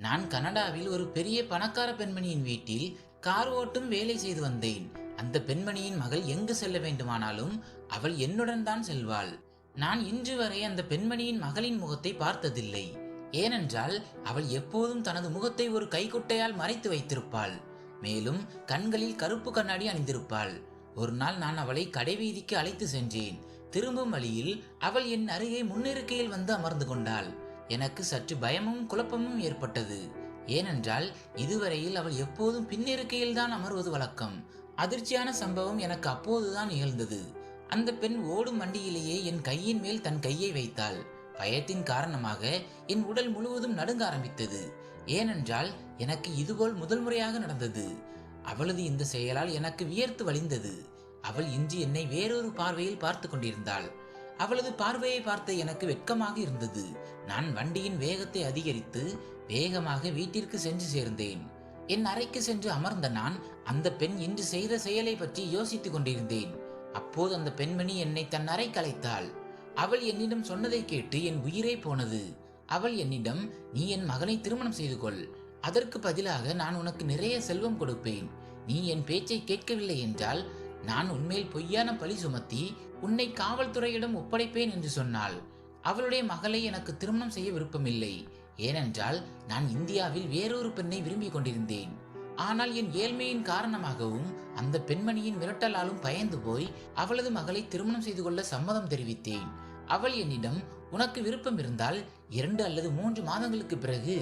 நான் கனடாவில் ஒரு பெரிய பணக்கார பெண்மணியின் வீட்டில் கார் ஓட்டும் வேலை செய்து வந்தேன். அந்த பெண்மணியின் மகள் எங்கு செல்ல வேண்டுமானாலும் அவள் என்னுடன் தான் செல்வாள். நான் இன்று வரை அந்த பெண்மணியின் மகளின் முகத்தை பார்த்ததில்லை. ஏனென்றால் அவள் எப்போதும் தனது முகத்தை ஒரு கைக்குட்டையால் மறைத்து வைத்திருப்பாள். மேலும் கண்களில் கருப்பு கண்ணாடி அணிந்திருப்பாள். ஒரு நாள் நான் அவளை கடைவீதிக்கு அழைத்து சென்றேன். திரும்பும் வழியில் அவள் என் அருகே முன்னிருக்கையில் வந்து அமர்ந்து கொண்டாள். எனக்கு சற்று பயமும் குழப்பமும் ஏற்பட்டது. ஏனென்றால் இதுவரையில் அவள் எப்போதும் பின்னிருக்கையில் தான் அமர்வது வழக்கம். அதிர்ச்சியான சம்பவம் எனக்கு அப்போதுதான் நிகழ்ந்தது. அந்த பெண் ஓடும் வண்டியிலேயே என் கையின் மேல் தன் கையை வைத்தாள். பயத்தின் காரணமாக என் உடல் முழுவதும் நடுங்க ஆரம்பித்தது. ஏனென்றால் எனக்கு இதுபோல் முதல் முறையாக நடந்தது. அவளது இந்த செயலால் எனக்கு வியர்த்து வழிந்தது. அவள் இன்று என்னை வேறொரு பார்வையில் பார்த்து கொண்டிருந்தாள். அவளது பார்வையை பார்த்த எனக்கு வெட்கமாக இருந்தது. நான் வண்டியின் வேகத்தை அதிகரித்து வேகமாக வீட்டிற்கு சென்று சேர்ந்தேன். என் அறைக்கு சென்று அமர்ந்த நான் அந்த பெண் இன்று செய்த செயலை பற்றி யோசித்துக் கொண்டிருந்தேன். அப்போது அந்த பெண்மணி என்னை தன் அறைக்கு அழைத்தாள். அவள் என்னிடம் சொன்னதை கேட்டு என் உயிரே போனது. அவள் என்னிடம், நீ என் மகனை திருமணம் செய்து கொள், அதற்கு பதிலாக நான் உனக்கு நிறைய செல்வம் கொடுப்பேன். நீ என் பேச்சை கேட்கவில்லை என்றால் நான் உன்மேல் பொய்யான பழி சுமத்தி உன்னை காவல்துறையிடம் ஒப்படைப்பேன் என்று சொன்னாள். அவளுடைய மகளை எனக்கு திருமணம் செய்ய விருப்பமில்லை. ஏனென்றால் நான் இந்தியாவில் வேறொரு பெண்ணை விரும்பிக் கொண்டிருந்தேன். ஆனால் என் ஏழ்மையின் காரணமாகவும் அந்த பெண்மணியின் மிரட்டலாலும் பயந்து போய் அவளது மகளை திருமணம் செய்து கொள்ள சம்மதம் தெரிவித்தேன். அவள் என்னிடம், உனக்கு விருப்பம் இருந்தால் 2 அல்லது 3 மாதங்களுக்கு பிறகு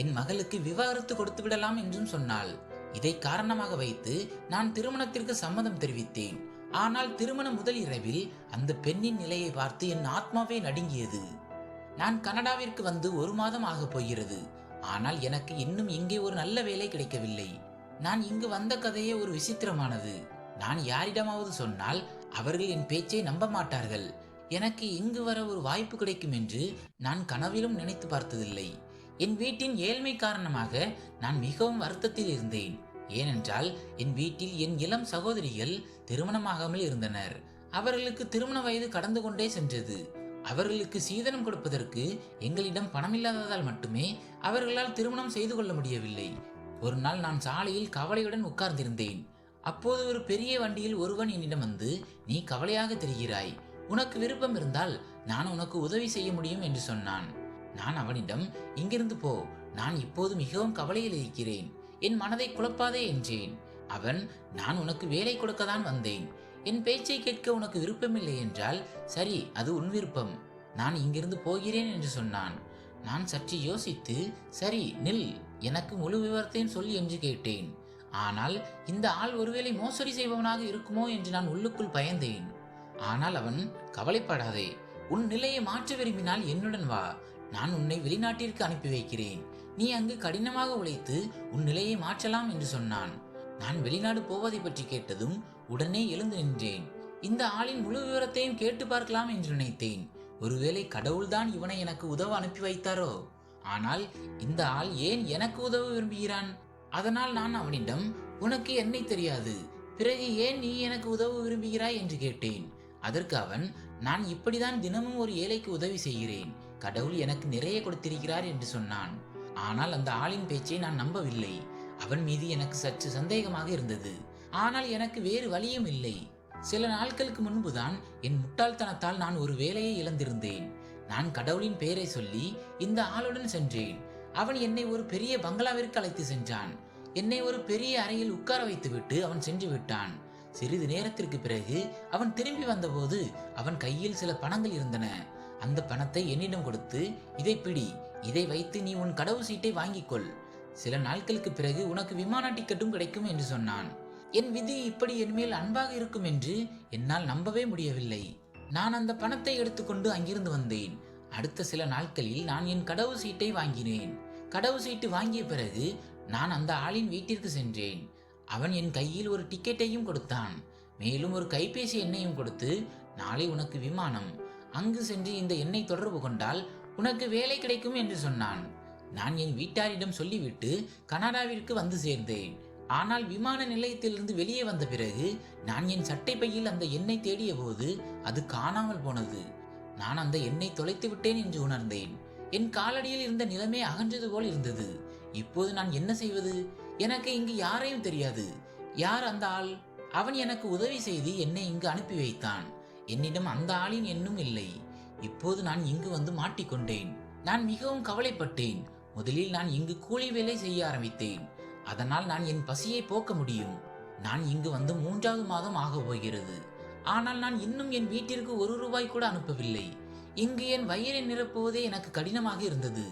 என் மகளுக்கு விவாகரத்து கொடுத்து விடலாம் என்றும் சொன்னாள். இதை காரணமாக வைத்து நான் திருமணத்திற்கு சம்மதம் தெரிவித்தேன். ஆனால் திருமண முதல் இரவில் அந்த பெண்ணின் நிலையை பார்த்து என் ஆத்மாவே நடுங்கியது. நான் கனடாவிற்கு வந்து 1 மாதம் ஆக போகிறது. ஆனால் எனக்கு இன்னும் இங்கே ஒரு நல்ல வேலை கிடைக்கவில்லை. நான் இங்கு வந்த கதையே ஒரு விசித்திரமானது. நான் யாரிடமாவது சொன்னால் அவர்கள் என் பேச்சை நம்ப மாட்டார்கள். எனக்கு இங்கு வர ஒரு வாய்ப்பு கிடைக்கும் என்று நான் கனவிலும் நினைத்து பார்த்ததில்லை. என் வீட்டின் ஏழ்மை காரணமாக நான் மிகவும் வருத்தத்தில் இருந்தேன். ஏனென்றால் என் வீட்டில் என் இளம் சகோதரிகள் திருமணமாகாமல் இருந்தனர். அவர்களுக்கு திருமண வயது கடந்து கொண்டே சென்றது. அவர்களுக்கு சீதனம் கொடுப்பதற்கு எங்களிடம் பணமில்லாததால் மட்டுமே அவர்களால் திருமணம் செய்து கொள்ள முடியவில்லை. ஒரு நாள் நான் சாலையில் கவலையுடன் உட்கார்ந்திருந்தேன். அப்போது ஒரு பெரிய வண்டியில் ஒருவன் என்னிடம் வந்து, நீ கவலையாக தெரிகிறாய், உனக்கு விருப்பம் இருந்தால் நான் உனக்கு உதவி செய்ய முடியும் என்று சொன்னான். நான் அவனிடம், இங்கிருந்து போ, நான் இப்போது மிகவும் கவலையில் இருக்கிறேன், என் மனதை குழப்பாதே என்றேன். அவன், நான் உனக்கு வேலை கொடுக்கத்தான் வந்தேன், என் பேச்சை கேட்க உனக்கு விருப்பமில்லை என்றால் சரி, அது உன் விருப்பம், நான் இங்கிருந்து போகிறேன் என்று சொன்னான். நான் சற்று யோசித்து, சரி நில், எனக்கு முழு விவரத்தையும் சொல் என்று கேட்டேன். ஆனால் இந்த ஆள் ஒருவேளை மோசடி செய்பவனாக இருக்குமோ என்று நான் உள்ளுக்குள் பயந்தேன். ஆனால் அவன், கவலைப்படாதே, உன் நிலையை மாற்ற விரும்பினால் என்னுடன் வா, நான் உன்னை வெளிநாட்டிற்கு அனுப்பி வைக்கிறேன், நீ அங்கு கடினமாக உழைத்து உன் நிலையை மாற்றலாம் என்று சொன்னான். நான் வெளிநாடு போவதை பற்றி கேட்டதும் உடனே எழுந்து நின்றேன். இந்த ஆளின் முழு விவரத்தையும் கேட்டு பார்க்கலாம் என்று நினைத்தேன். ஒருவேளை கடவுள்தான் இவனை எனக்கு உதவ அனுப்பி வைத்தாரோ? ஆனால் இந்த ஆள் ஏன் எனக்கு உதவ விரும்புகிறான்? அதனால் நான் அவனிடம், உனக்கு என்னை தெரியாது, பிறகு ஏன் நீ எனக்கு உதவ விரும்புகிறாய் என்று கேட்டேன். அதற்கு அவன், நான் இப்படிதான் தினமும் ஒரு ஏழைக்கு உதவி செய்கிறேன், கடவுள் எனக்கு நிறைய கொடுத்திருக்கிறார் என்று சொன்னான். ஆனால் அந்த ஆளின் பேச்சை நான் நம்பவில்லை. அவன் மீது எனக்கு சற்று சந்தேகமாக இருந்தது. ஆனால் எனக்கு வேறு வழியும் இல்லை. சில நாட்களுக்கு முன்புதான் என் முட்டாள்தனத்தால் நான் ஒரு வேலையை இழந்திருந்தேன். நான் கடவுளின் பெயரை சொல்லி இந்த ஆளுடன் சென்றேன். அவன் என்னை ஒரு பெரிய பங்களாவிற்கு அழைத்து சென்றான். என்னை ஒரு பெரிய அறையில் உட்கார வைத்துவிட்டு அவன் சென்று விட்டான். சிறிது நேரத்திற்கு பிறகு அவன் திரும்பி வந்தபோது அவன் கையில் சில பணங்கள் இருந்தன. அந்த பணத்தை என்னிடம் கொடுத்து, இதை பிடி, இதை வைத்து நீ உன் கடவு சீட்டை வாங்கிக்கொள், சில நாட்களுக்கு பிறகு உனக்கு விமான டிக்கெட்டும் கிடைக்கும் என்று சொன்னான். என் விதி இப்படி என்மேல் அன்பாக இருக்கும் என்று என்னால் நம்பவே முடியவில்லை. நான் அந்த பணத்தை எடுத்துக்கொண்டு அங்கிருந்து வந்தேன். அடுத்த சில நாட்களில் நான் என் கடவு சீட்டை வாங்கினேன். கடவு சீட்டு வாங்கிய பிறகு நான் அந்த ஆளின் வீட்டிற்கு சென்றேன். அவன் என் கையில் ஒரு டிக்கெட்டையும் கொடுத்தான். மேலும் ஒரு கைபேசி எண்ணையும் கொடுத்து, நாளை உனக்கு விமானம், அங்கு சென்று இந்த எண்ணை தொடர்பு கொண்டால் உனக்கு வேலை கிடைக்கும் என்று சொன்னான். நான் என் வீட்டாரிடம் சொல்லிவிட்டு கனடாவிற்கு வந்து சேர்ந்தேன். ஆனால் விமான நிலையத்திலிருந்து வெளியே வந்த பிறகு நான் என் சட்டை பையில் அந்த எண்ணை தேடிய போது அது காணாமல் போனது. நான் அந்த எண்ணை தொலைத்து விட்டேன் என்று உணர்ந்தேன். என் காலடியில் இருந்த நிலமே அகன்றது போல் இருந்தது. இப்போது நான் என்ன செய்வது? எனக்கு இங்கு யாரையும் தெரியாது. யார் அந்த ஆள்? அவன் எனக்கு உதவி செய்து என்னை இங்கு அனுப்பி வைத்தான். என்னிடம் அந்த ஆளின் எண்ணும் இல்லை. இப்போது நான் இங்கு வந்து மாட்டிக்கொண்டேன். நான் மிகவும் கவலைப்பட்டேன். முதலில் நான் இங்கு கூலி வேலை செய்ய ஆரம்பித்தேன். அதனால் நான் என் பசியை போக்க முடியும். நான் இங்கு வந்து 3வது மாதம் ஆக போகிறது. ஆனால் நான் இன்னும் என் வீட்டிற்கு 1 ரூபாய் கூட அனுப்பவில்லை. இங்கு என் வயிறை நிரப்புவதே எனக்கு கடினமாக இருந்தது.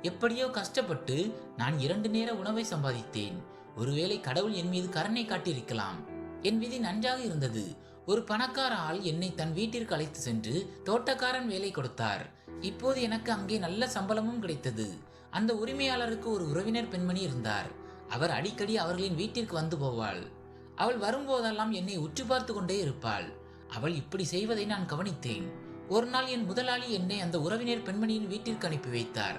எப்படியோ கஷ்டப்பட்டு நான் 2 நேர உணவை சம்பாதித்தேன். ஒருவேளை கடவுள் என் மீது கருணை காட்டியிருக்கலாம். என் விதி நன்றாக இருந்தது. ஒரு பணக்கார ஆள் என்னை தன் வீட்டிற்கு அழைத்து சென்று தோட்டக்காரன் வேலை கொடுத்தார். இப்போது எனக்கு அங்கே நல்ல சம்பளமும் கிடைத்தது. அந்த உரிமையாளருக்கு ஒரு உறவினர் பெண்மணி இருந்தார். அவர் அடிக்கடி அவர்களின் வீட்டிற்கு வந்து போவாள். அவள் வரும்போதெல்லாம் என்னை உற்று பார்த்து கொண்டே இருப்பாள். அவள் இப்படி செய்வதை நான் கவனித்தேன். ஒரு நாள் என் முதலாளி என்னை அந்த உறவினர் பெண்மணியின் வீட்டிற்கு அனுப்பி வைத்தார்.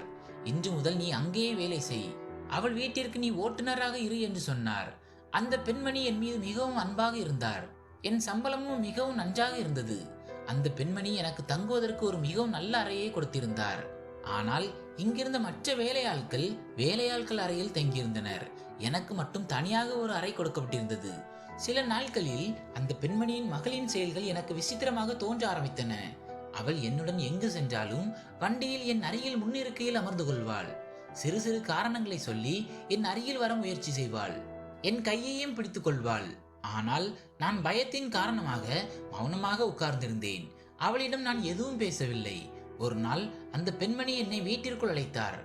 இன்று முதல் நீ அங்கேயே வேலை செய். அவள் வீட்டிற்கு நீ ஓட்டுநராக இரு என்று சொன்னார். அந்த பெண்மணி என் மீது மிகவும் அன்பாக இருந்தார். என் சம்பளமும் மிகவும் நன்றாக இருந்தது. அந்த பெண்மணி எனக்கு தங்குவதற்கு ஒரு மிகவும் நல்ல அறையை கொடுத்திருந்தார். ஆனால் இங்கிருந்த மற்ற வேலையாட்கள் அறையில் தங்கியிருந்தனர். எனக்கு மட்டும் தனியாக ஒரு அறை கொடுக்கப்பட்டிருந்தது. சில நாட்களில் அந்த பெண்மணியின் மகளின் செயல்கள் எனக்கு விசித்திரமாக தோன்ற ஆரம்பித்தன. அவள் என்னுடன் எங்கு சென்றாலும் வண்டியில் என் அருகில் முன்னிருக்கையில் அமர்ந்து கொள்வாள். சிறு சிறு காரணங்களை சொல்லி என் அருகில் வர முயற்சி செய்வாள். என் கையையும் பிடித்துக் கொள்வாள். ஆனால் நான் பயத்தின் காரணமாக மௌனமாக உட்கார்ந்திருந்தேன். அவளிடம் நான் எதுவும் பேசவில்லை. ஒரு நாள் அந்த பெண்மணி என்னை வீட்டிற்குள் அழைத்தார்.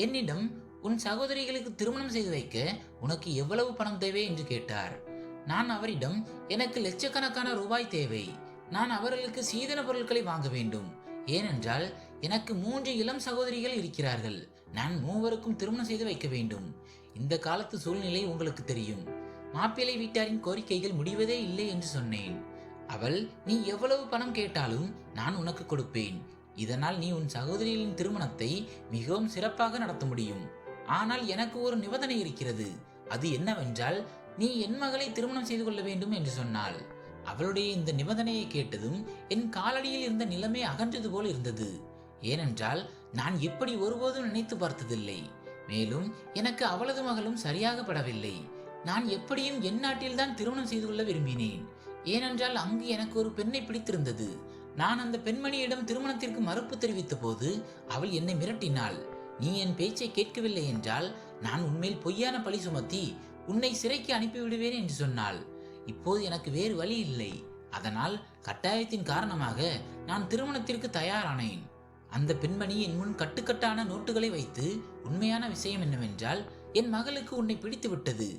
என்னிடம், உன் சகோதரிகளுக்கு திருமணம் செய்து வைக்க உனக்கு எவ்வளவு பணம் தேவை என்று கேட்டார். நான் அவரிடம், எனக்கு லட்சக்கணக்கான ரூபாய் தேவை. நான் அவர்களுக்கு சீதன பொருட்களை வாங்க வேண்டும். ஏனென்றால் எனக்கு 3 இளம் சகோதரிகள் இருக்கிறார்கள். நான் 3வருக்கும் திருமணம் செய்து வைக்க வேண்டும். இந்த காலத்து சூழ்நிலை உங்களுக்கு தெரியும். மாப்பிள்ளை வீட்டாரின் கோரிக்கைகள் முடிவதே இல்லை என்று சொன்னேன். அவள், நீ எவ்வளவு பணம் கேட்டாலும் நான் உனக்கு கொடுப்பேன். இதனால் நீ உன் சகோதரிகளின் திருமணத்தை மிகவும் சிறப்பாக நடத்த முடியும். ஆனால் எனக்கு ஒரு நிபந்தனை இருக்கிறது. அது என்னவென்றால், நீ என் மகளை திருமணம் செய்து கொள்ள வேண்டும் என்று சொன்னாள். அவளுடைய இந்த நிபந்தனையை கேட்டதும் என் காலடியில் இருந்த நிலைமை அகன்றது போல் இருந்தது. ஏனென்றால் நான் இப்படி ஒருபோதும் நினைத்து பார்த்ததில்லை. மேலும் எனக்கு அவளது மகளும் சரியாக படவில்லை. நான் எப்படியும் என் நாட்டில்தான் திருமணம் செய்து கொள்ள விரும்பினேன். ஏனென்றால் அங்கு எனக்கு ஒரு பெண்ணை பிடித்திருந்தது. நான் அந்த பெண்மணியிடம் திருமணத்திற்கு மறுப்பு தெரிவித்த போது அவள் என்னை மிரட்டினாள். நீ என் பேச்சை கேட்கவில்லை என்றால் நான் உன்மேல் பொய்யான பழி சுமத்தி உன்னை சிறைக்கு அனுப்பிவிடுவேன் என்று சொன்னாள். இப்போது எனக்கு வேறு வழி இல்லை. அதனால் கட்டாயத்தின் காரணமாக நான் திருமணத்திற்கு தயாரானேன். அந்த பெண்மணி என் முன் கட்டுக்கட்டான நோட்டுகளை வைத்து, உண்மையான விஷயம் என்னவென்றால், என் மகளுக்கு உன்னை பிடித்து விட்டது.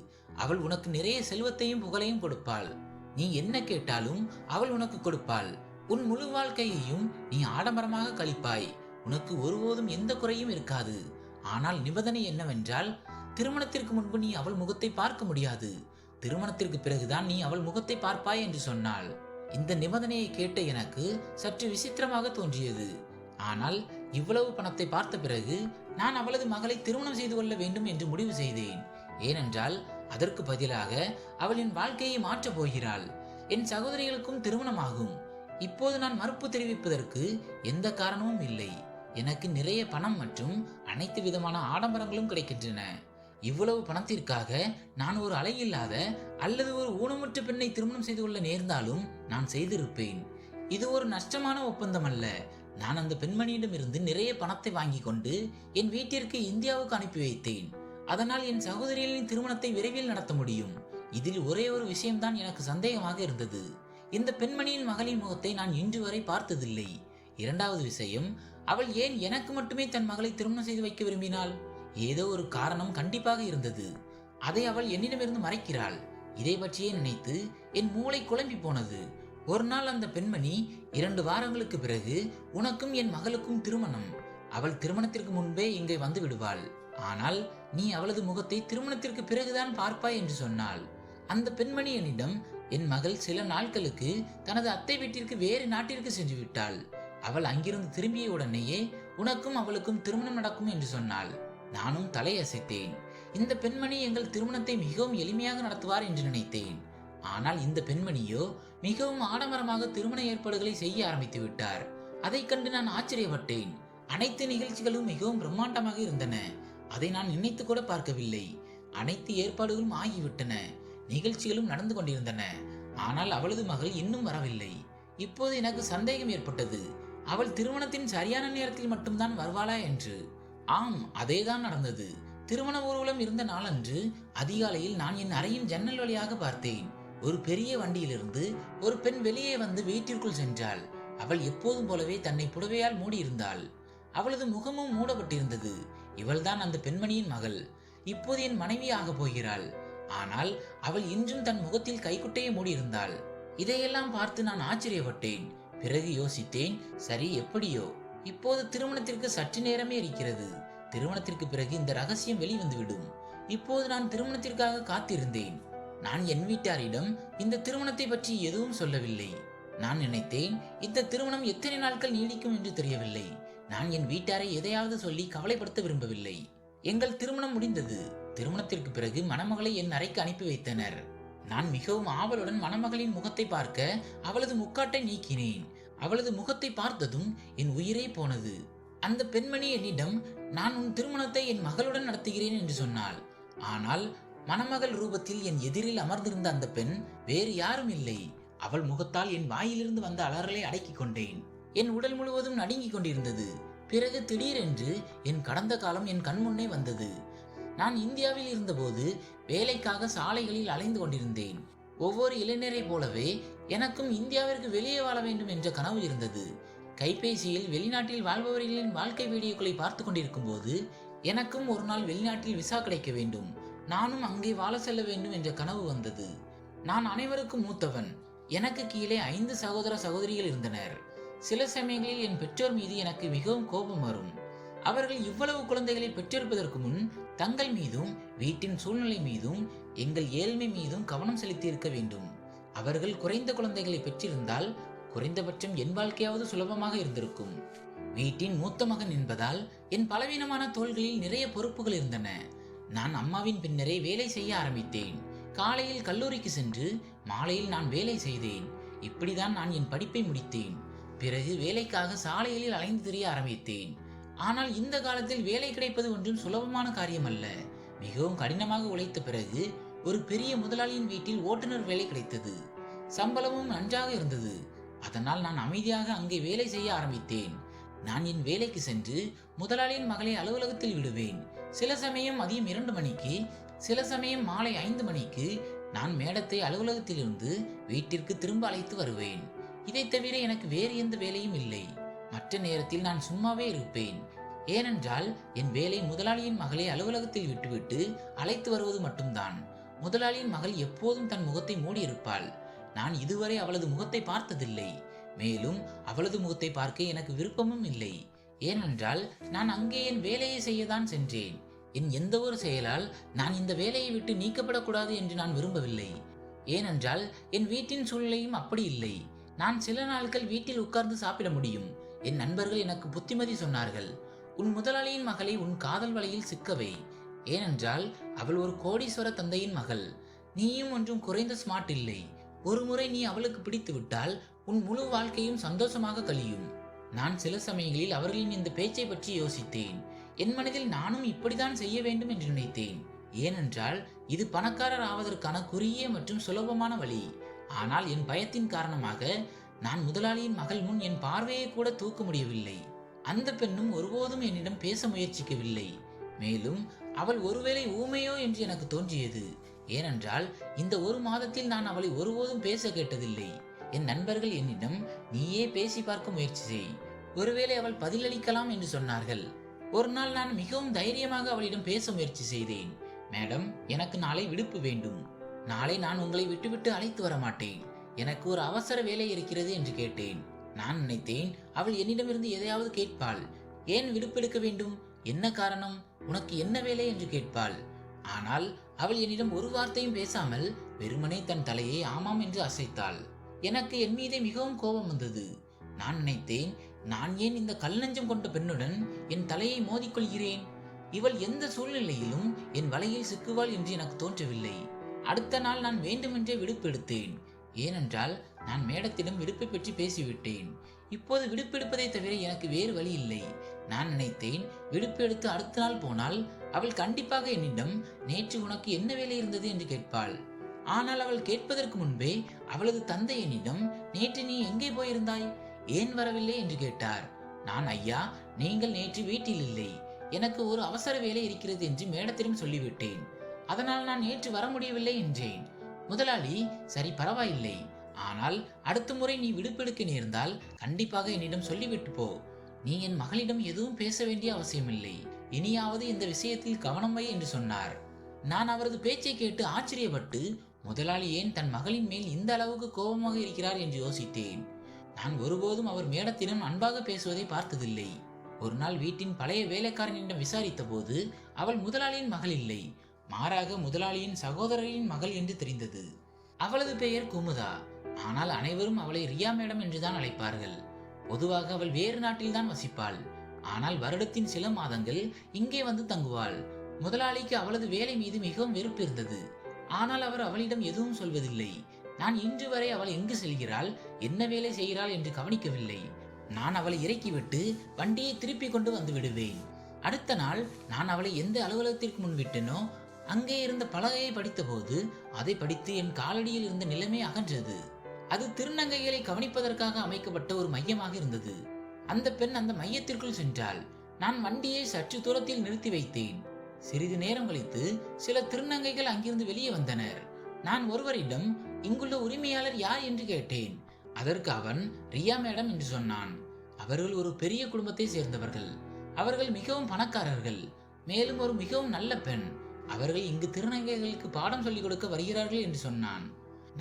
அவள் உனக்கு நிறைய செல்வத்தையும் புகழையும் கொடுப்பாள். நீ என்ன கேட்டாலும் அவள் உனக்கு கொடுப்பாள். உன் முழு வாழ்க்கையையும் நீ ஆடம்பரமாக கழிப்பாய். உனக்கு ஒருபோதும் எந்த குறையும் இருக்காது. ஆனால் நிபந்தனை என்னவென்றால், திருமணத்திற்கு முன்பு நீ அவள் முகத்தை பார்க்க முடியாது. திருமணத்திற்கு பிறகுதான் நீ அவள் முகத்தை பார்ப்பாய் என்று சொன்னாள். இந்த நிபந்தனையை கேட்ட எனக்கு சற்று விசித்திரமாக தோன்றியது. ஆனால் இவ்வளவு பணத்தை பார்த்த பிறகு நான் அவளது மகளை திருமணம் செய்து கொள்ள வேண்டும் என்று முடிவு செய்தேன். ஏனென்றால் அதற்கு பதிலாக அவளின் வாழ்க்கையை மாற்றப் போகிறாள். என் சகோதரிகளுக்கும் திருமணமாகும். இப்போது நான் மறுப்பு தெரிவிப்பதற்கு எந்த காரணமும் இல்லை. எனக்கு நிறைய பணம் மற்றும் அனைத்து விதமான ஆடம்பரங்களும் கிடைக்கின்றன. இவ்வளவு பணத்திற்காக நான் ஒரு அழகில்லாத அல்லது ஒரு ஊனமுற்ற பெண்ணை திருமணம் செய்து கொள்ள நேர்ந்தாலும் நான் செய்திருப்பேன். இது ஒரு நஷ்டமான ஒப்பந்தம் அல்ல. நான் அந்த பெண்மணியிடமிருந்து நிறைய பணத்தை வாங்கி கொண்டு என் வீட்டிற்கு இந்தியாவுக்கு அனுப்பி வைத்தேன். அதனால் என் சகோதரிகளின் திருமணத்தை விரைவில் நடத்த முடியும். இதில் ஒரே ஒரு விஷயம்தான் எனக்கு சந்தேகமாக இருந்தது. இந்த பெண்மணியின் மகளின் முகத்தை நான் இன்று வரை பார்த்ததில்லை. இரண்டாவது விஷயம், அவள் ஏன் எனக்கு மட்டுமே தன் மகளை திருமணம் செய்து வைக்க விரும்பினாள்? ஏதோ ஒரு காரணம் கண்டிப்பாக இருந்தது. அதை அவள் என்னிடமிருந்து மறைக்கிறாள். இதை பற்றியே நினைத்து என் மூளை குழம்பி போனது. ஒரு நாள் அந்த பெண்மணி, 2 வாரங்களுக்கு பிறகு உனக்கும் என் மகளுக்கும் திருமணம். அவள் திருமணத்திற்கு முன்பே இங்கே வந்து விடுவாள். ஆனால் நீ அவளது முகத்தை திருமணத்திற்கு பிறகுதான் பார்ப்பாய் என்று சொன்னாள். அந்த பெண்மணி என்னிடம், என் மகள் சில நாட்களுக்கு தனது அத்தை வீட்டிற்கு வேறு நாட்டிற்கு சென்று விட்டாள். அவள் அங்கிருந்து திரும்பிய உடனேயே உனக்கும் அவளுக்கும் திருமணம் நடக்கும் என்று சொன்னாள். நானும் தலையசைத்தேன். இந்த பெண்மணி எங்கள் திருமணத்தை மிகவும் எளிமையாக நடத்துவார் என்று நினைத்தேன். ஆனால் இந்த பெண்மணியோ மிகவும் ஆடம்பரமாக திருமண ஏற்பாடுகளை செய்ய ஆரம்பித்து விட்டார். அதை கண்டு நான் ஆச்சரியப்பட்டேன். அனைத்து நிகழ்ச்சிகளும் மிகவும் பிரம்மாண்டமாக இருந்தன. அதை நான் நினைத்து கூட பார்க்கவில்லை. அனைத்து ஏற்பாடுகளும் ஆகிவிட்டன, நிகழ்ச்சிகளும் நடந்து கொண்டிருந்தன. ஆனால் அவளது மகள் இன்னும் வரவில்லை. இப்போது எனக்கு சந்தேகம் ஏற்பட்டது. அவள் திருமணத்தின் சரியான நேரத்தில் மட்டும்தான் வருவாளா என்று. ஆம், அதேதான் நடந்தது. திருமண ஊர்வலம் இருந்த நாளன்று அதிகாலையில் நான் என் அறையின் ஜன்னல் வழியாக பார்த்தேன். ஒரு பெரிய வண்டியிலிருந்து ஒரு பெண் வெளியே வந்து வீட்டிற்குள் சென்றாள். அவள் எப்போதும் போலவே தன்னை புடவையால் மூடியிருந்தாள். அவளது முகமும் மூடப்பட்டிருந்தது. இவள்தான் அந்த பெண்மணியின் மகள். இப்போது என் மனைவி ஆக போகிறாள். ஆனால் அவள் இன்றும் தன் முகத்தில் கைக்குட்டையை மூடியிருந்தாள். இதையெல்லாம் பார்த்து நான் ஆச்சரியப்பட்டேன். பிறகு யோசித்தேன், சரி, எப்படியோ இப்போது திருமணத்திற்கு சற்று நேரமே இருக்கிறது. திருமணத்திற்கு பிறகு இந்த ரகசியம் வெளிவந்துவிடும். இப்போது நான் திருமணத்திற்காக காத்திருந்தேன். நான் என் வீட்டாரிடம் இந்த திருமணத்தை பற்றி எதுவும் சொல்லவில்லை. நான் நினைத்தேன், இந்த திருமணம் எத்தனை நாட்கள் நீடிக்கும் என்று தெரியவில்லை. நான் என் வீட்டாரை எதையாவது சொல்லி கவலைப்படுத்த விரும்பவில்லை. எங்கள் திருமணம் முடிந்தது. திருமணத்திற்கு பிறகு மணமகளை என் அறைக்கு அனுப்பி வைத்தனர். நான் மிகவும் ஆவலுடன் மணமகளின் முகத்தை பார்க்க அவளது முக்காட்டை நீக்கினேன். அவளது முகத்தை பார்த்ததும் என் உயிரே போனது. அந்த பெண்மணி என்னிடம், நான் உன் திருமணத்தை என் மகளுடன் நடத்துகிறேன் என்று சொன்னாள். ஆனால் மணமகள் ரூபத்தில் என் எதிரில் அமர்ந்திருந்த அந்த பெண் வேறு யாரும் இல்லை. அவள் முகத்தால் என் வாயிலிருந்து வந்த அலறலை அடக்கிக் கொண்டேன். என் உடல் முழுவதும் நடுங்கிக் கொண்டிருந்தது. பிறகு திடீரென்று என் கடந்த காலம் என் கண்முன்னே வந்தது. நான் இந்தியாவில் இருந்தபோது வேலைக்காக சாலைகளில் அலைந்து கொண்டிருந்தேன். ஒவ்வொரு இளைஞரை போலவே எனக்கும் இந்தியாவிற்கு வெளியே வாழ வேண்டும் என்ற கனவு இருந்தது. கைபேசியில் வெளிநாட்டில் வாழ்பவர்களின் வாழ்க்கை வீடியோக்களை பார்த்து கொண்டிருக்கும் போது எனக்கும் ஒரு நாள் வெளிநாட்டில் விசா கிடைக்க வேண்டும், நானும் அங்கே வாழ செல்ல வேண்டும் என்ற கனவு வந்தது. நான் அனைவருக்கும் மூத்தவன். எனக்கு கீழே 5 சகோதர சகோதரிகள் இருந்தனர். சில சமயங்களில் என் பெற்றோர் மீது எனக்கு மிகவும் கோபம் வரும். அவர்கள் இவ்வளவு குழந்தைகளை பெற்றிருப்பதற்கு முன் தங்கள் மீதும் வீட்டின் சூழ்நிலை மீதும் எங்கள் ஏழ்மை மீதும் கவனம் செலுத்தி இருக்க வேண்டும். அவர்கள் குறைந்த குழந்தைகளை பெற்றிருந்தால் குறைந்தபட்சம் என் வாழ்க்கையாவது சுலபமாக இருந்திருக்கும். வீட்டின் மூத்த மகன் என்பதால் என் பலவீனமான தோள்களில் நிறைய பொறுப்புகள் இருந்தன. நான் அம்மாவின் பின்னரே வேலை செய்ய ஆரம்பித்தேன். காலையில் கல்லூரிக்கு சென்று மாலையில் நான் வேலை செய்தேன். இப்படிதான் நான் என் படிப்பை முடித்தேன். பிறகு வேலைக்காக சாலைகளில் அலைந்து திரிய ஆரம்பித்தேன். ஆனால் இந்த காலத்தில் வேலை கிடைப்பது ஒன்றும் சுலபமான காரியம் அல்ல. மிகவும் கடினமாக உழைத்த பிறகு ஒரு பெரிய முதலாளியின் வீட்டில் ஓட்டுநர் வேலை கிடைத்தது. சம்பளமும் நன்றாக இருந்தது. அதனால் நான் அமைதியாக அங்கே வேலை செய்ய ஆரம்பித்தேன். நான் என் வேலைக்கு சென்று முதலாளியின் மகளை அலுவலகத்தில் விடுவேன். சில சமயம் மதியம் 2 மணிக்கு, சில சமயம் மாலை 5 மணிக்கு நான் மேடத்தை அலுவலகத்திலிருந்து வீட்டிற்கு திரும்ப அழைத்து வருவேன். இதை தவிர எனக்கு வேறு எந்த வேலையும் இல்லை. மற்ற நேரத்தில் நான் சும்மாவே இருப்பேன். ஏனென்றால் என் வேலை முதலாளியின் மகளை அலுவலகத்தில் விட்டுவிட்டு அழைத்து வருவது மட்டும்தான். முதலாளியின் மகள் எப்போதும் தன் முகத்தை மூடியிருப்பாள். நான் இதுவரை அவளது முகத்தை பார்த்ததில்லை. மேலும் அவளது முகத்தை பார்க்க எனக்கு விருப்பமும் இல்லை. ஏனென்றால் நான் அங்கே என் வேலையை செய்யத்தான் சென்றேன். என் எந்த ஒரு செயலால் நான் இந்த வேலையை விட்டு நீக்கப்படக்கூடாது என்று நான் விரும்பவில்லை. ஏனென்றால் என் வீட்டின் சூழ்நிலையும் அப்படி இல்லை. நான் சில நாட்கள் வீட்டில் உட்கார்ந்து சாப்பிட முடியும். என் நண்பர்கள் எனக்கு புத்திமதி சொன்னார்கள். உன் முதலாளியின் மகளை உன் காதல் வலையில் சிக்கவை. ஏனென்றால் அவள் ஒரு கோடீஸ்வர தந்தையின் மகள். நீயும் ஒன்றும் குறைந்த ஸ்மார்ட் இல்லை. ஒரு முறை நீ அவளுக்கு பிடித்து விட்டால் உன் முழு வாழ்க்கையும் சந்தோஷமாக கழியும். நான் சில சமயங்களில் அவர்களின் இந்த பேச்சை பற்றி யோசித்தேன். என் மனதில் நானும் இப்படித்தான் செய்ய வேண்டும் என்று நினைத்தேன். ஏனென்றால் இது பணக்காரர் ஆவதற்கான குறுகிய மற்றும் சுலபமான வழி. ஆனால் என் பயத்தின் காரணமாக நான் முதலாளியின் மகள் முன் என் பார்வையை கூட தூக்க முடியவில்லை. அந்த பெண்ணும் ஒருபோதும் என்னிடம் பேச முயற்சிக்கவில்லை. மேலும் அவள் ஒருவேளை ஊமையோ என்று எனக்கு தோன்றியது. ஏனென்றால் இந்த 1 மாதத்தில் நான் அவளை ஒருபோதும் பேச கேட்டதில்லை. என் நண்பர்கள் என்னிடம், நீயே பேசி பார்க்க முயற்சி செய், ஒருவேளை அவள் பதிலளிக்கலாம் என்று சொன்னார்கள். ஒரு நாள் நான் மிகவும் தைரியமாக அவளிடம் பேச முயற்சி செய்தேன். மேடம், எனக்கு நாளை விடுப்பு வேண்டும். நாளை நான் உங்களை விட்டுவிட்டு அழைத்து வர மாட்டேன். எனக்கு ஒரு அவசர வேலை இருக்கிறது என்று கேட்டேன். நான் நினைத்தேன் அவள் என்னிடமிருந்து எதையாவது கேட்பாள். ஏன் விடுப்பெடுக்க வேண்டும், என்ன காரணம், உனக்கு என்ன வேலை என்று கேட்பாள். ஆனால் அவள் என்னிடம் ஒரு வார்த்தையும் பேசாமல் வெறுமனே தன் தலையை ஆமாம் என்று அசைத்தாள். எனக்கு என் மீதே மிகவும் கோபம் வந்தது. நான் நினைத்தேன், நான் ஏன் இந்த கல்நெஞ்சம் கொண்ட பெண்ணுடன் என் தலையை மோதிக்கொள்கிறேன்? இவள் எந்த சூழ்நிலையிலும் என் வலையில் சிக்குவாள் என்று எனக்கு தோன்றவில்லை. அடுத்த நாள் நான் வேண்டுமென்றே விடுப்பு எடுத்தேன். ஏனென்றால் நான் மேடத்திடம் விடுப்பை பற்றி பேசிவிட்டேன். இப்போது விடுப்பு எடுப்பதை தவிர எனக்கு வேறு வழி இல்லை. நான் நினைத்தேன், விடுப்பு எடுத்து அடுத்த நாள் போனால் அவள் கண்டிப்பாக என்னிடம் நேற்று உனக்கு என்ன வேலை இருந்தது என்று கேட்பாள். ஆனால் அவள் கேட்பதற்கு முன்பே அவளது தந்தை என்னிடம் நேற்று நீ எங்கே போயிருந்தாய், ஏன் வரவில்லை என்று கேட்டார். நான், ஐயா, நீங்கள் நேற்று வீட்டில் இல்லை, எனக்கு ஒரு அவசர வேலை இருக்கிறது என்று மேடத்திடம் சொல்லிவிட்டேன், அதனால் நான் நேற்று வர முடியவில்லை என்றேன். முதலாளி, சரி, பரவாயில்லை, ஆனால் அடுத்த முறை நீ விடுப்பெடுக்க நேர்ந்தால் கண்டிப்பாக என்னிடம் சொல்லிவிட்டு போ. நீ என் மகளிடம் எதுவும் பேச வேண்டிய அவசியமில்லை, இனியாவது இந்த விஷயத்தில் கவனம் வை என்று சொன்னார். நான் அவரது பேச்சை கேட்டு ஆச்சரியப்பட்டு முதலாளி ஏன் தன் மகளின் மேல் இந்த அளவுக்கு கோபமாக இருக்கிறார் என்று யோசித்தேன். நான் ஒருபோதும் அவர் மேடத்திடம் அன்பாக பேசுவதை பார்த்ததில்லை. ஒரு நாள் வீட்டின் பழைய வேலைக்காரனிடம் விசாரித்த போது அவள் முதலாளியின் மகள் இல்லை, மாறாக முதலாளியின் சகோதரரின் மகள் என்று தெரிந்தது. அவளது பெயர் குமுதா. ஆனால் அனைவரும் அவளை ரியா மேடம் என்றுதான் அழைப்பார்கள். பொதுவாக அவள் வேறு நாட்டில்தான் வசிப்பாள். ஆனால் வருடத்தின் சில மாதங்கள் இங்கே வந்து தங்குவாள். முதலாளிக்கு அவளது வேலை மீது மிகவும் வெறுப்பு இருந்தது. ஆனால் அவர் அவளிடம் எதுவும் சொல்வதில்லை. நான் இன்று வரை அவள் எங்கு செல்கிறாள், என்ன வேலை செய்கிறாள் என்று கவனிக்கவில்லை. நான் அவளை இறக்கிவிட்டு வண்டியை திருப்பி கொண்டு வந்து விடுவேன். அடுத்த நாள் நான் அவளை எந்த அலுவலகத்திற்கு முன் விட்டனோ அங்கே இருந்த பலகையை படித்த போது அதை படித்து என் காலடியில் இருந்த நிலைமை அகன்றது. அது திருநங்கைகளை கவனிப்பதற்காக அமைக்கப்பட்ட ஒரு மையமாக இருந்தது. அந்த பெண் அந்த மையத்திற்குள் சென்றாள். நான் வண்டியை சற்று தூரத்தில் நிறுத்தி வைத்தேன். சிறிது நேரம் கழித்து சில திருநங்கைகள் அங்கிருந்து வெளியே வந்தனர். நான் ஒருவரிடம் இங்குள்ள உரிமையாளர் யார் என்று கேட்டேன். அதற்கு அவன் ரியா மேடம் என்று சொன்னான். அவர்கள் ஒரு பெரிய குடும்பத்தை சேர்ந்தவர்கள். அவர்கள் மிகவும் பணக்காரர்கள், மேலும் ஒரு மிகவும் நல்ல பெண். அவர்கள் இங்கு திருநங்கைகளுக்கு பாடம் சொல்லிக் கொடுக்க வருகிறார்கள் என்று சொன்னான்.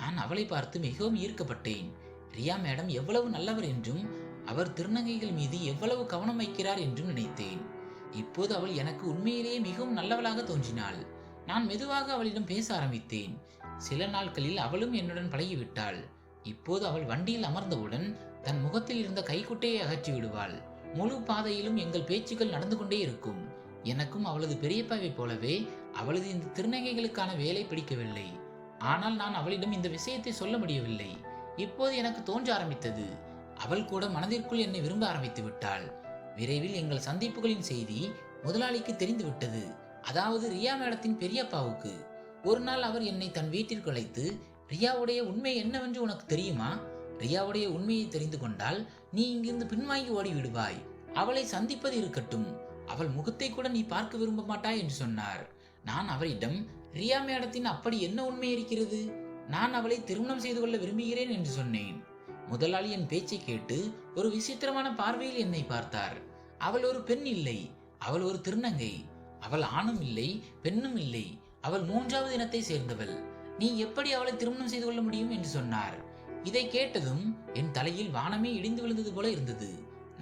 நான் அவளை பார்த்து மிகவும் ஈர்க்கப்பட்டேன். ரியா மேடம் எவ்வளவு நல்லவர் என்றும் அவர் திருநங்கைகள் மீது எவ்வளவு கவனம் வைக்கிறார் என்றும் நினைத்தேன். இப்போது அவள் எனக்கு உண்மையிலேயே மிகவும் நல்லவளாக தோன்றினாள். நான் மெதுவாக அவளிடம் பேச ஆரம்பித்தேன். சில நாட்களில் அவளும் என்னுடன் பழகிவிட்டாள். இப்போது அவள் வண்டியில் அமர்ந்தவுடன் தன் முகத்தில் இருந்த கைக்குட்டையை அகற்றி விடுவாள். முழு பாதையிலும் எங்கள் பேச்சுக்கள் நடந்து கொண்டே இருக்கும். எனக்கும் அவளது பெரியப்பாவை போலவே அவளது இந்த திருநங்கைகளுக்கான வேலை பிடிக்கவில்லை. ஆனால் நான் அவளிடம் இந்த விஷயத்தை சொல்ல முடியவில்லை. இப்போது எனக்கு தோன்ற ஆரம்பித்தது, அவள் கூட மனதிற்குள் என்னை விரும்ப ஆரம்பித்து விட்டாள். விரைவில் எங்கள் சந்திப்புகளின் செய்தி முதலாளிக்கு தெரிந்துவிட்டது, அதாவது ரியா மேடத்தின் பெரியப்பாவுக்கு. ஒரு நாள் அவர் என்னை தன் வீட்டிற்கு அழைத்து, ரியாவுடைய உண்மை என்னவென்று உனக்கு தெரியுமா? ரியாவுடைய உண்மையை தெரிந்து கொண்டால் நீ இங்கிருந்து பின்வாங்கி ஓடி விடுவாய். அவளை சந்திப்பது இருக்கட்டும், அவள் முகத்தை கூட நீ பார்க்க விரும்ப மாட்டாய் என்று சொன்னார். நான் அவரிடம், ரியா மேடத்தின் அப்படி என்ன உண்மை இருக்கிறது? நான் அவளை திருமணம் செய்து கொள்ள விரும்புகிறேன் என்று சொன்னேன். முதலாளி என் பேச்சை கேட்டு ஒரு விசித்திரமான பார்வையில் என்னை பார்த்தார். அவள் ஒரு பெண் இல்லை, அவள் ஒரு திருநங்கை. அவள் ஆணும் இல்லை, பெண்ணும் இல்லை. அவள் மூன்றாவது இனத்தை சேர்ந்தவள். நீ எப்படி அவளை திருமணம் செய்து கொள்ள முடியும் என்று சொன்னார். இதை கேட்டதும் என் தலையில் வானமே இடிந்து விழுந்தது போல இருந்தது.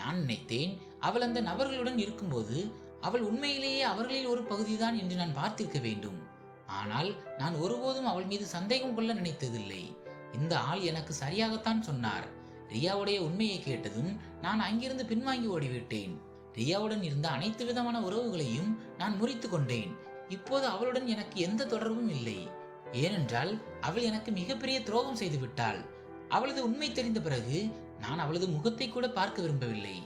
நான் நினைத்தேன், அவள் அந்த நபர்களுடன் இருக்கும்போது அவள் உண்மையிலேயே அவர்களில் ஒரு பகுதிதான் என்று நான் பார்த்திருக்க வேண்டும். ஆனால் நான் ஒருபோதும் அவள் மீது சந்தேகம் கொள்ள நினைத்ததில்லை. இந்த ஆள் எனக்கு சரியாகத்தான் சொன்னார். ரியாவுடைய உண்மையை கேட்டதும் நான் அங்கிருந்து பின்வாங்கி ஓடிவிட்டேன். ரியாவுடன் இருந்த அனைத்து விதமான உறவுகளையும் நான் முறித்து கொண்டேன். இப்போது அவளுடன் எனக்கு எந்த தொடர்பும் இல்லை. ஏனென்றால் அவள் எனக்கு மிகப்பெரிய துரோகம் செய்து விட்டாள். அவளது உண்மை தெரிந்த பிறகு நான் அவளது முகத்தை கூட பார்க்க விரும்பவில்லை.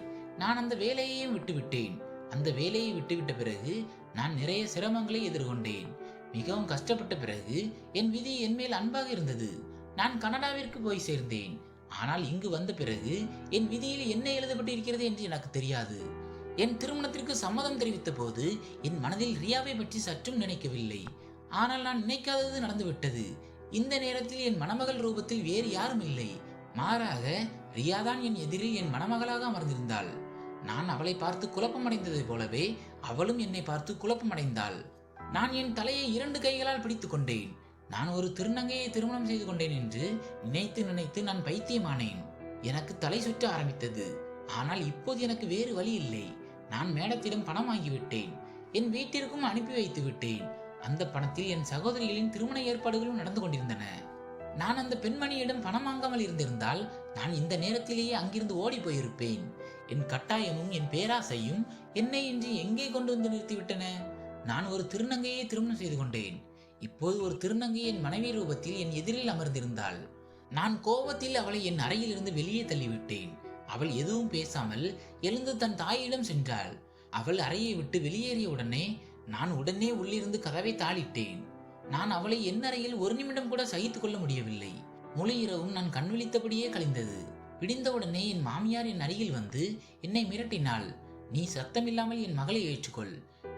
நான் அந்த வேலையையும் விட்டுவிட்டேன். அந்த வேலையை விட்டுவிட்ட பிறகு நான் நிறைய சிரமங்களை எதிர்கொண்டேன். மிகவும் கஷ்டப்பட்ட பிறகு என் விதி என் மேல் அன்பாக இருந்தது. நான் கனடாவிற்கு போய் சேர்ந்தேன். ஆனால் இங்கு வந்த பிறகு என் விதியில் என்ன எழுதப்பட்டிருக்கிறது என்று எனக்கு தெரியாது. என் திருமணத்திற்கு சம்மதம் தெரிவித்த போது என் மனதில் ரியாவை பற்றி சற்றும் நினைக்கவில்லை. ஆனால் நான் நினைக்காதது நடந்துவிட்டது. இந்த நேரத்தில் என் மணமகள் ரூபத்தில் வேறு யாரும் இல்லை. மாறாக ரியாதான் என் எதிரில் என் மணமகளாக அமர்ந்திருந்தாள். நான் அவளை பார்த்து குழப்பமடைந்ததை போலவே அவளும் என்னை பார்த்து குழப்பமடைந்தாள். நான் என் தலையை 2 கைகளால் பிடித்துக் கொண்டேன். நான் ஒரு திருநங்கையை திருமணம் செய்து கொண்டேன் என்று நினைத்து நினைத்து நான் பைத்தியமானேன். எனக்கு தலை சுற்ற ஆரம்பித்தது. ஆனால் இப்போது எனக்கு வேறு வழி இல்லை. நான் மேடத்திடம் பணம் வாங்கிவிட்டேன். என் வீட்டிற்கும் அனுப்பி வைத்து விட்டேன். அந்த பணத்தில் என் சகோதரிகளின் திருமண ஏற்பாடுகளும் நடந்து கொண்டிருந்தன. நான் அந்த பெண்மணியிடம் பணம் வாங்காமல் இருந்திருந்தால் நான் இந்த நேரத்திலேயே அங்கிருந்து ஓடி போயிருப்பேன். என் கட்டாயமும் என் பேராசையும் என்னை இன்று எங்கே கொண்டு வந்து நிறுத்திவிட்டன. நான் ஒரு திருநங்கையை திருமணம் செய்து கொண்டேன். இப்போது ஒரு திருநங்கை என் மனைவி ரூபத்தில் என் எதிரில் அமர்ந்திருந்தாள். நான் கோபத்தில் அவளை என் அறையில் இருந்து வெளியே தள்ளிவிட்டேன். அவள் எதுவும் பேசாமல் எழுந்து தன் தாயிடம் சென்றாள். அவள் அறையை விட்டு வெளியேறிய உடனே நான் உடனே உள்ளிருந்து கதவை தாளிட்டேன். நான் அவளை என் அறையில் ஒரு நிமிடம் கூட சகித்துக் கொள்ள முடியவில்லை. முழு இரவும் நான் கண் விழித்தபடியே கழிந்தது. விடிந்தவுடனே என் மாமியார் என் அருகில் வந்து என்னை மிரட்டினாள். நீ சத்தமில்லாமல் என் மகளை ஏற்றுக்கொள்,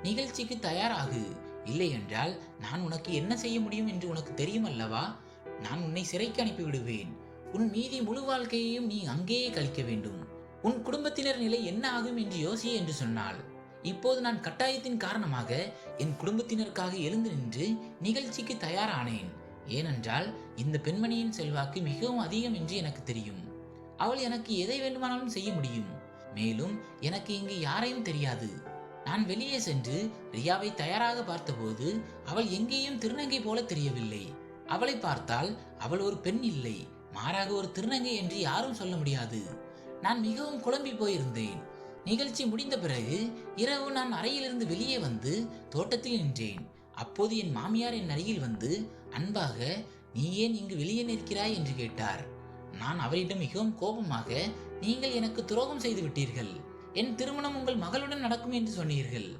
நிகழ்ச்சிக்கு தயாராகு, இல்லை என்றால் நான் உனக்கு என்ன செய்ய முடியும் என்று உனக்கு தெரியும் அல்லவா? நான் உன்னை சிறைக்கு அனுப்பி விடுவேன். உன் மீதி முழு வாழ்க்கையையும் நீ அங்கேயே கழிக்க வேண்டும். உன் குடும்பத்தினர் நிலை என்ன ஆகும் என்று யோசி என்று சொன்னாள். இப்போது நான் கட்டாயத்தின் காரணமாக என் குடும்பத்தினருக்காக எழுந்து நின்று நிகழ்ச்சிக்கு தயாரானேன். ஏனென்றால் இந்த பெண்மணியின் செல்வாக்கு மிகவும் அதிகம் என்று எனக்கு தெரியும். அவள் எனக்கு எதை வேண்டுமானாலும் செய்ய முடியும். மேலும் எனக்கு இங்கு யாரையும் தெரியாது. நான் வெளியே சென்று ரியாவை தயாராக பார்த்தபோது அவள் எங்கேயும் திருநங்கை போல தெரியவில்லை. அவளை பார்த்தால் அவள் ஒரு பெண் இல்லை, மாறாக ஒரு திருநங்கை என்று யாரும் சொல்ல முடியாது. நான் மிகவும் குழம்பி போயிருந்தேன். நிகழ்ச்சி முடிந்த பிறகு இரவு நான் அறையிலிருந்து வெளியே வந்து தோட்டத்தில் நின்றேன். அப்போது என் மாமியார் என் அருகில் வந்து அன்பாக, நீ ஏன் இங்கு வெளியே நிற்கிறாய் என்று கேட்டார். நான் அவரிடம் மிகவும் கோபமாக, நீங்கள் எனக்கு துரோகம் செய்து விட்டீர்கள். என் திருமணம் உங்கள் மகளுடன் நடக்கும் என்று சொன்னீர்கள்.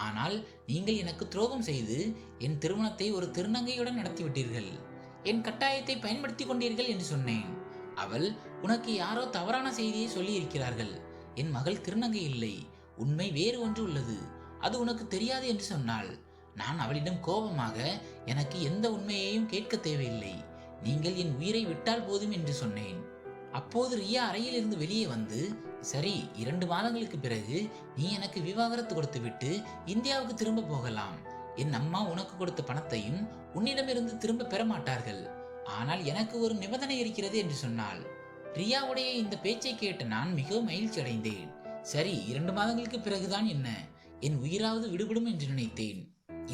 ஆனால் நீங்கள் எனக்கு துரோகம் செய்து என் திருமணத்தை ஒரு திருநங்கையுடன் நடத்திவிட்டீர்கள். என் கட்டாயத்தை பயன்படுத்தி கொண்டீர்கள் என்று சொன்னேன். அவள், உனக்கு யாரோ தவறான செய்தியை சொல்லி இருக்கிறார்கள். என் மகள் திருநங்கை இல்லை, உண்மை வேறு ஒன்று உள்ளது, அது உனக்கு தெரியாது என்று சொன்னாள். நான் அவளிடம் கோபமாக, எனக்கு எந்த உண்மையையும் கேட்க தேவையில்லை, நீங்கள் என் உயிரை விட்டால் போதும் என்று சொன்னேன். அப்போது ரியா அறையிலிருந்து வெளியே வந்து, சரி, 2 மாதங்களுக்கு பிறகு நீ எனக்கு விவாகரத்து கொடுத்துவிட்டு இந்தியாவுக்கு திரும்ப போகலாம். என் அம்மா உனக்கு கொடுத்த பணத்தையும் உன்னிடமிருந்து திரும்ப பெற மாட்டார்கள். ஆனால் எனக்கு ஒரு நிபந்தனை இருக்கிறது என்று சொன்னாள். ரியாவுடைய இந்த பேச்சை கேட்ட நான் மிகவும் மகிழ்ச்சி அடைந்தேன். சரி, 2 மாதங்களுக்கு பிறகுதான் என்ன, என் உயிராவது விடுபடும் என்று நினைத்தேன்.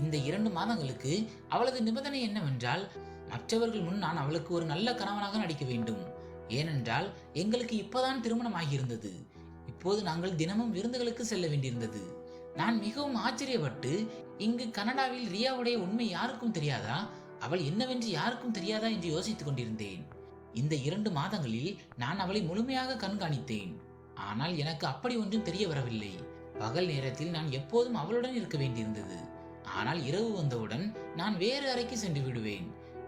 இந்த 2 மாதங்களுக்கு அவளது நிபந்தனை என்னவென்றால், மற்றவர்கள் முன் நான் அவளுக்கு ஒரு நல்ல கணவனாக நடிக்க வேண்டும். ஏனென்றால் எங்களுக்கு இப்போதான் திருமணம் ஆகியிருந்தது. இப்போது நாங்கள் தினமும் விருந்துகளுக்கு செல்ல வேண்டியிருந்தது. நான் மிகவும் ஆச்சரியப்பட்டு, இங்கு கனடாவில் ரியாவுடைய உண்மை யாருக்கும் தெரியாதா, அவள் என்னவென்று யாருக்கும் தெரியாதா என்று யோசித்துக் கொண்டிருந்தேன். இந்த 2 மாதங்களில் நான் அவளை முழுமையாக கண்காணித்தேன். ஆனால் எனக்கு அப்படி ஒன்றும் தெரிய வரவில்லை. பகல் நேரத்தில் நான் எப்போதும் அவளுடன் இருக்க வேண்டியிருந்தது. ஆனால் இரவு வந்தவுடன் நான் வேறு அறைக்கு சென்று விடுவேன்.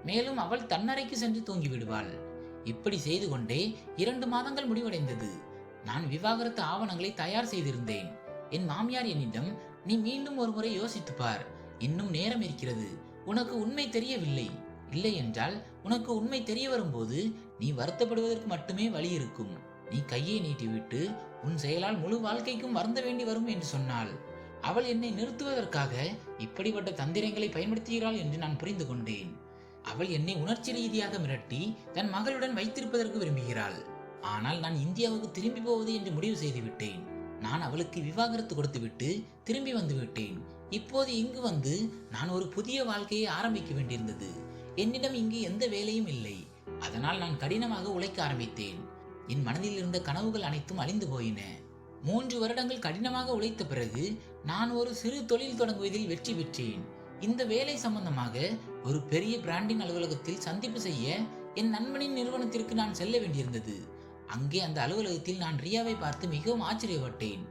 மேலும் அவள் தன்னறைக்கு சென்று தூங்கி விடுவாள். இப்படி செய்து கொண்டே 2 மாதங்கள் முடிவடைந்தது. நான் விவாகரத்து ஆவணங்களை தயார் செய்திருந்தேன். என் மாமியார் என்னிடம், நீ மீண்டும் ஒரு முறை யோசித்துப்பார், இன்னும் நேரம் இருக்கிறது, உனக்கு உண்மை தெரியவில்லை, இல்லை என்றால் உனக்கு உண்மை தெரிய வரும்போது நீ வருத்தப்படுவதற்கு மட்டுமே வழி இருக்கும். நீ கையை நீட்டிவிட்டு உன் செயலால் முழு வாழ்க்கைக்கும் வருந்த வேண்டி வரும் என்று சொன்னாள். அவள் என்னை நிறுத்துவதற்காக இப்படிப்பட்ட தந்திரங்களை பயன்படுத்துகிறாள் என்று நான் புரிந்து கொண்டேன். அவள் என்னை உணர்ச்சி ரீதியாக மிரட்டி தன் மகளுடன் வைத்திருப்பதற்கு விரும்புகிறாள். ஆனால் நான் இந்தியாவுக்கு திரும்பி போவது என்று முடிவு செய்து விட்டேன். நான் அவளுக்கு விவாகரத்து கொடுத்துவிட்டு திரும்பி வந்து விட்டேன். இப்போது இங்கு வந்து நான் ஒரு புதிய வாழ்க்கையை ஆரம்பிக்க வேண்டியிருந்தது. என்னிடம் இங்கு எந்த வேலையும் இல்லை. அதனால் நான் கடினமாக உழைக்க ஆரம்பித்தேன். என் மனதில் இருந்த கனவுகள் அனைத்தும் அழிந்து போயின. 3 வருடங்கள் கடினமாக உழைத்த பிறகு நான் ஒரு சிறு தொழில் தொடங்குவதில் வெற்றி பெற்றேன். இந்த வேலை சம்பந்தமாக ஒரு பெரிய பிராண்டின் அலுவலகத்தில் சந்திப்பு செய்ய என் நண்பனின் நிறுவனத்திற்கு நான் செல்ல வேண்டியிருந்தது. அங்கே அந்த அலுவலகத்தில் நான் ரியாவை பார்த்து மிகவும் ஆச்சரியப்பட்டேன்.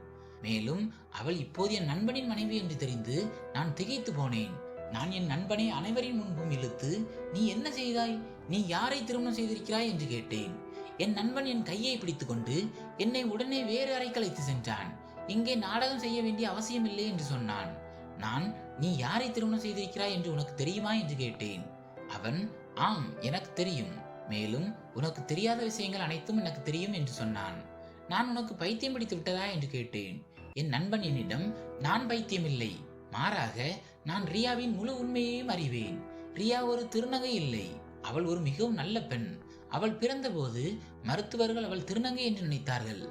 மேலும் அவள் இப்போது என் நண்பனின் மனைவி என்று தெரிந்து நான் திகைத்து போனேன். நான் என் நண்பனை அனைவரின் முன்பும் இழுத்து, நீ என்ன செய்தாய், நீ யாரை திருமணம் செய்திருக்கிறாய் என்று கேட்டேன். என் நண்பன் என் கையை பிடித்துக் கொண்டு என்னை உடனே வேறு அறைக்கு அழைத்து சென்றான். இங்கே நாடகம் செய்ய வேண்டிய அவசியம் இல்லை என்று சொன்னான். நான், நீ யாரை திருமணம் செய்திருக்கிறாய் என்று உனக்கு தெரியுமா என்று கேட்டேன். அவன், ஆம், எனக்கு தெரியும், மேலும் உனக்கு தெரியாத விஷயங்கள் அனைத்தும் எனக்கு தெரியும் என்று சொன்னான். நான், உனக்கு பைத்தியம் பிடித்து விட்டதா என்று கேட்டேன். என் நண்பன் என்னிடம், நான் பைத்தியம் இல்லை, மாறாக நான் ரியாவின் முழு உண்மையையும் அறிவேன். ரியா ஒரு திருநங்கை இல்லை, அவள் ஒரு மிகவும் நல்ல பெண். அவள் பிறந்தபோது மருத்துவர்கள் அவள் திருநங்கை என்று நினைத்தார்கள்.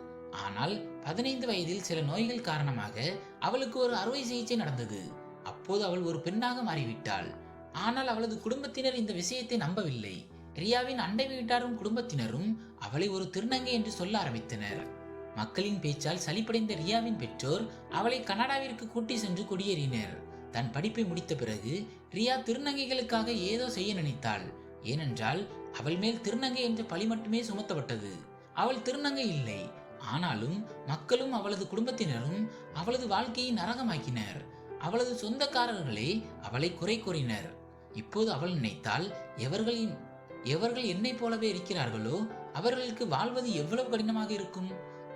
ஆனால் 15 வயதில் சில நோய்கள் காரணமாக அவளுக்கு ஒரு அறுவை சிகிச்சை நடந்தது. அப்போது அவள் ஒரு பெண்ணாக மாறிவிட்டாள். ஆனால் அவளது குடும்பத்தினர் இந்த விஷயத்தை நம்பவில்லை. ரியாவின் அண்டை வீட்டாரும் குடும்பத்தினரும் அவளை ஒரு திருநங்கை என்று சொல்ல ஆரம்பித்தனர். மக்களின் பேச்சால் சலிப்படைந்த ரியாவின் பெற்றோர் அவளை கனடாவிற்கு கூட்டி சென்று குடியேறினர். தன் படிப்பை முடித்த பிறகு ரியா திருநங்கைகளுக்காக ஏதோ செய்ய நினைத்தாள். ஏனென்றால் அவள் மேல் திருநங்கை என்ற பழி மட்டுமே சுமத்தப்பட்டது. அவள் திருநங்கை இல்லை. ஆனாலும் மக்களும் அவளது குடும்பத்தினரும் அவளது வாழ்க்கையை நரகமாக்கினர். அவளது சொந்தக்காரர்களே அவளை குறை கூறினர். இப்போது அவள் நினைத்தால், எவர்கள் என்னைப் போலவே இருக்கிறார்களோ அவர்களுக்கு வாழ்வது எவ்வளவு கடினமாக இருக்கும்.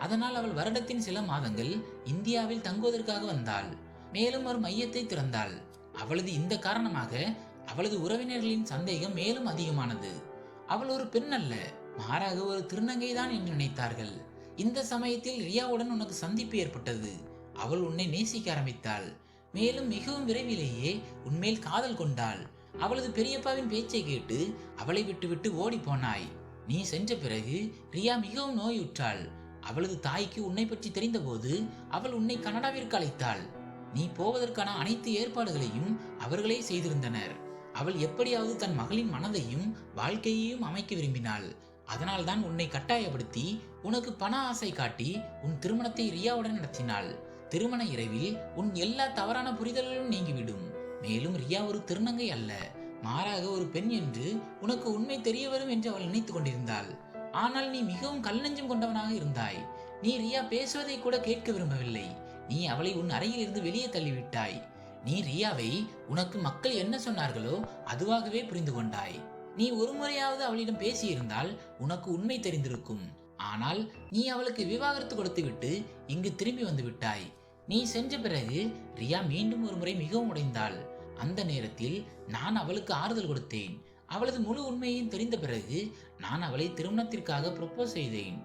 அதனால் அவள் வருடத்தின் சில மாதங்கள் இந்தியாவில் தங்குவதற்காக வந்தாள். மேலும் ஒரு மையத்தை திறந்தாள். அவளது இந்த காரணமாக அவளது உறவினர்களின் சந்தேகம் மேலும் அதிகமானது. அவள் ஒரு பெண் அல்ல, மாறாக ஒரு திருநங்கை தான் என்று நினைத்தார்கள். இந்த சமயத்தில் ரியாவுடன் உனக்கு சந்திப்பு ஏற்பட்டது. அவள் உன்னை நேசிக்க ஆரம்பித்தாள். மேலும் மிகவும் விரைவிலேயே உன்மேல் காதல் கொண்டாள். அவளது பெரியப்பாவின் பேச்சை கேட்டு அவளை விட்டுவிட்டு ஓடி போனாய். நீ சென்ற பிறகு ரியா மிகவும் நோயுற்றாள். அவளது தாய்க்கு உன்னை பற்றி தெரிந்தபோது அவள் உன்னை கனடாவிற்கு அழைத்தாள். நீ போவதற்கான அனைத்து ஏற்பாடுகளையும் அவர்களே செய்திருந்தனர். அவள் எப்படியாவது தன் மகளின் மனதையும் வாழ்க்கையையும் அமைக்க விரும்பினாள். அதனால்தான் உன்னை கட்டாயப்படுத்தி உனக்கு பண ஆசை காட்டி உன் திருமணத்தை ரியாவுடன் நடத்தினாள். திருமண இரவில் உன் எல்லா தவறான புரிதல்களும் நீங்கிவிடும். மேலும் ரியா ஒரு திருநங்கை அல்ல, மாறாக ஒரு பெண் என்று உனக்கு உண்மை தெரிய வரும் என்று அவள் நினைத்துக் கொண்டிருந்தாள். ஆனால் நீ மிகவும் கல்நெஞ்சம் கொண்டவனாக இருந்தாய். நீ ரியா பேசுவதை கூட கேட்க விரும்பவில்லை. நீ அவளை உன் அறையில் இருந்து வெளியே தள்ளிவிட்டாய். நீ ரியாவை உனக்கு மக்கள் என்ன சொன்னார்களோ அதுவாகவே புரிந்து கொண்டாய். நீ ஒரு முறையாவது அவளிடம் பேசியிருந்தால் உனக்கு உண்மை தெரிந்திருக்கும். ஆனால் நீ அவளுக்கு விவாகரத்து கொடுத்துவிட்டு இங்கு திரும்பி வந்து விட்டாய். நீ சென்ற பிறகு ரியா மீண்டும் ஒரு முறை மிகவும் உடைந்தாள். அந்த நேரத்தில் நான் அவளுக்கு ஆறுதல் கொடுத்தேன். அவளது முழு உண்மையையும் தெரிந்த பிறகு நான் அவளை திருமணத்திற்காக ப்ரொபோஸ் செய்தேன்.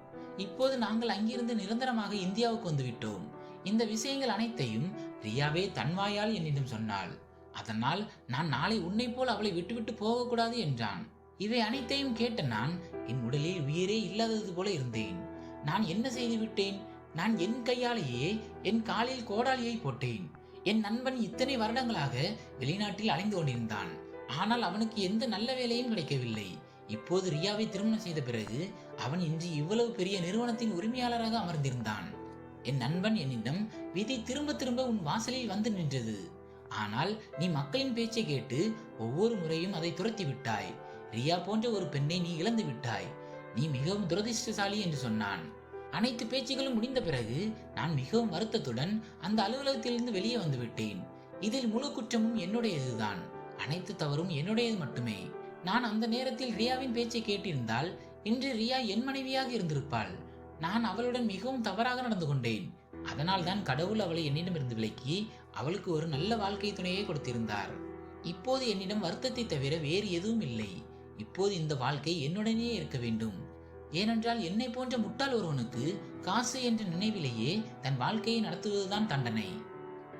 இப்போது நாங்கள் அங்கிருந்து நிரந்தரமாக இந்தியாவுக்கு வந்துவிட்டோம். இந்த விஷயங்கள் அனைத்தையும் ரியாவே தன்வாயால் என்னிடம் சொன்னாள். அதனால் நான் நாளை உன்னை போல் அவளை விட்டுவிட்டு போகக்கூடாது என்றான். இவை அனைத்தையும் கேட்ட நான் என் உடலில் உயிரே இல்லாதது போல இருந்தேன். நான் என்ன செய்து விட்டேன்? நான் என் கையாலேயே என் காலில் கோடாலியை போட்டேன். என் நண்பன் இத்தனை வருடங்களாக வெளிநாட்டில் அலைந்து கொண்டிருந்தான். ஆனால் அவனுக்கு எந்த நல்ல வேலையும் கிடைக்கவில்லை. இப்போது ரியாவை திருமணம் செய்த பிறகு அவன் இன்று இவ்வளவு பெரிய நிறுவனத்தின் உரிமையாளராக அமர்ந்திருந்தான். என் நண்பன் என்னிடம், விதி திரும்ப திரும்ப உன் வாசலில் வந்து நின்றது. ஆனால் நீ மக்களின் பேச்சை கேட்டு ஒவ்வொரு முறையும் அதை துரத்தி விட்டாய். ரியா போன்ற ஒரு பெண்ணை நீ இழந்து விட்டாய். நீ மிகவும் துரதிர்ஷ்டசாலி என்று சொன்னான். அனைத்து பேச்சுகளும் முடிந்த பிறகு நான் மிகவும் வருத்தத்துடன் அந்த அலுவலகத்திலிருந்து வெளியே வந்து விட்டேன். இதில் முழு குற்றமும் என்னுடையதுதான். அனைத்து தவறும் என்னுடையது மட்டுமே. நான் அந்த நேரத்தில் ரியாவின் பேச்சை கேட்டிருந்தால் இன்று ரியா என் மனைவியாக இருந்திருப்பாள். நான் அவளுடன் மிகவும் தவறாக நடந்து கொண்டேன். அதனால் தான் கடவுள் அவளை என்னிடமிருந்து விலக்கி அவளுக்கு ஒரு நல்ல வாழ்க்கை துணையை கொடுத்திருந்தார். இப்போது என்னிடம் வருத்தத்தை தவிர வேறு எதுவும் இல்லை. இப்போது இந்த வாழ்க்கை என்னுடனே இருக்க வேண்டும். ஏனென்றால் என்னை போன்ற முட்டாள் ஒருவனுக்கு காசு என்ற நினைவிலேயே தன் வாழ்க்கையை நடத்துவதுதான் தண்டனை.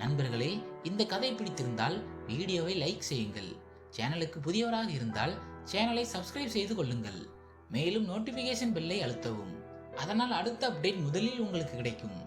நண்பர்களே, இந்த கதை பிடித்திருந்தால் வீடியோவை லைக் செய்யுங்கள். சேனலுக்கு புதியவராக இருந்தால் சேனலை சப்ஸ்கிரைப் செய்து கொள்ளுங்கள். மேலும் நோட்டிபிகேஷன் பெல்லை அழுத்தவும். அதனால் அடுத்த அப்டேட் முதலில் உங்களுக்கு கிடைக்கும்.